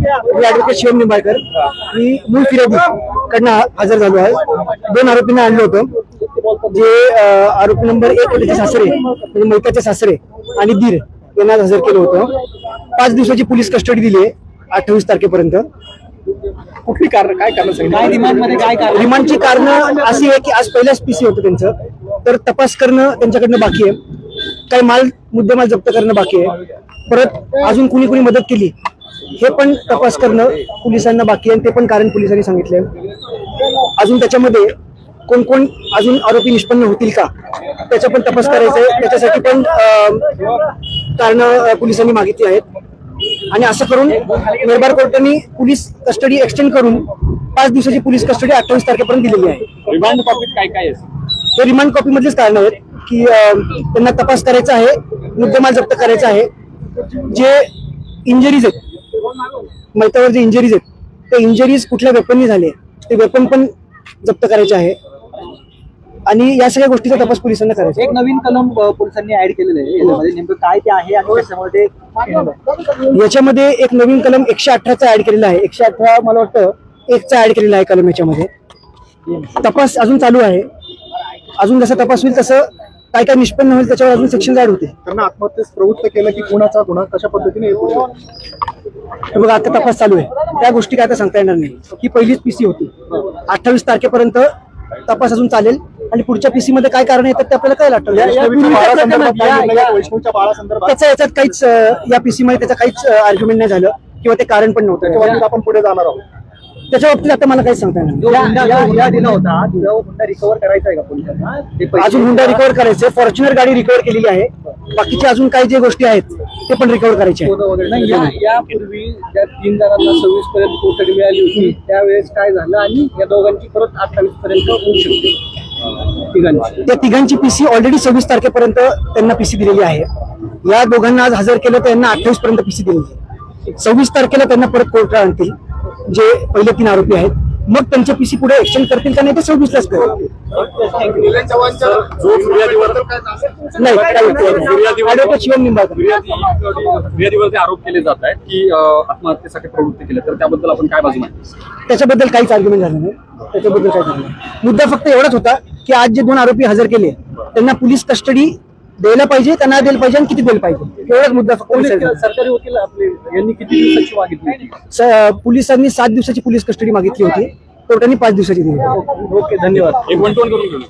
मी advocate Shivam Nimbalkar. मी मूळ फिर्यादी कडनं हजर झालो आहे. 2 आरोपींना आणलं होतं, जे आरोपी नंबर 1 त्याचे सासरे म्हणजे मैताचे सासरे आणि दीर यांना हजर केलं होतं. 5 दिवसाची पोलीस कस्टडी दिली आहे 28 तारखेपर्यंत. कुठली कारण, काय कारण सांगितलं? रिमांडची कारण अशी आहे की आज पहिल्याच पीसी होतं त्यांचं, तर तपास करणं त्यांच्याकडनं बाकी आहे. काही मुद्देमाल जप्त करणं बाकी आहे. परत अजून कुणी कुणी मदत केली हे पण तपास करणं पोलिसांना बाकी आहे, ते पण कारण पोलिसांनी सांगितलंय. अजून त्याच्यामध्ये कोण कोण अजून आरोपी निष्पन्न होतील का त्याचा पण तपास करायचा आहे. त्याच्यासाठी पण कारण पोलिसांनी मागितली आहेत. आणि असं करून निर्भर कोर्टाने पोलीस कस्टडी एक्सटेंड करून 5 दिवसाची पोलीस कस्टडी 28 तारखेपर्यंत दिलेली आहे. रिमांड कॉपीत काय काय आहे? हे रिमांड कॉपी मधलेच कारण आहेत की त्यांना तपास करायचा आहे, मुद्देमाल जप्त करायचा आहे. जे इंजरीज आहेत, मैतावर जे इंजरीज आहेत ते इंजरीज कुठल्या वेपननी झाले ते वेपन पण जप्त करायचे आहे. आणि या सगळ्या गोष्टीचा तपास पोलिसांना करायचा. एक नवीन कलम पोलिसांनी ऍड केलेलं आहे याच्यामध्ये, नेमकं काय ते आहे आणि त्याच्यामध्ये याच्यामध्ये एक नवीन कलम 118चा ऍड केलेला आहे. 118 मला वाटतं 1चा ऍड केलेला आहे कलम. याच्यामध्ये तपास अजून चालू आहे. अजून जसा तपास होईल तसं काय काय निष्पन्न होईल त्याच्यावर अजून सेक्शन ऍड होते. त्यांना आत्महत्येस प्रवृत्त केलं की कुणाचा गुन्हा कशा पद्धतीने येतो? बघा आता तपास चालू आहे, त्या गोष्टी काय आता सांगता येणार नाही. ही पहिलीच पीसी होती. 28 तारखेपर्यंत तपास अजून चालेल आणि पुढच्या पीसी मध्ये काय कारण येतात ते आपल्याला कळेल. वैष्णवच्या बाळासंदर्भात त्याचा याच्यात काहीच या पीसी मध्ये त्याचं काहीच आर्ग्युमेंट नाही झालं किंवा ते कारण पण नव्हतं. त्याच्या आपण पुढे जाणार आहोत. त्याच्या बाबतीत आता मला काही सांगता येणार हुंडा दिला होता, तो हुंडा रिकव्हर करायचा आहे का पोलिसांना? अजून हुंडा रिकव्हर करायचे. फॉर्च्युनर गाडी रिकव्हर केलेली आहे. बाकीचे अजून काही जे गोष्टी आहेत ते पण रिकव्हर करायचे आहेत. यापूर्वी ज्या 3 जणांना 26 पर्यंत कोठडी मिळाली होती त्यावेळेस काय झालं आणि या दोघांची परत 28 पर्यंत होऊ शकते तिघांची? त्या तिघांची पीसी ऑलरेडी 26 तारखेपर्यंत त्यांना पीसी दिलेली आहे. या दोघांना आज हजर केलं तर त्यांना 28 पर्यंत पीसी दिलेली आहे. 26 तारखेला त्यांना परत कोर्टात आणतील जे पहिले 3 आरोपी आहेत. मग त्यांचे पीसी पुढे एक्सटेंड करतील का नाही ते 26लाच करतील. शिवम निंबाळकर फिर्यादीवरती आरोप केले जात आहेत की आत्महत्येसाठी प्रवृत्त केले, तर त्याबद्दल आपण काय बाजू मांडतो? त्याच्याबद्दल काहीच आर्ग्युमेंट झालं नाही. त्याच्याबद्दल काय झालं नाही. मुद्दा फक्त एवढाच होता की आज जे 2 आरोपी हजर केले त्यांना पोलीस कस्टडी द्यायला पाहिजे का नाही द्यायला पाहिजे आणि किती द्यायला पाहिजे एवढाच मुद्दा फक्त. सरकारी वकील आपले यांनी किती दिवसाची मागितली? पोलिसांनी 7 दिवसाची पोलीस कस्टडी मागितली होती. कोर्टाने 5 दिवसाची दिली. ओके, धन्यवाद. एक 1-2 करून घेऊ.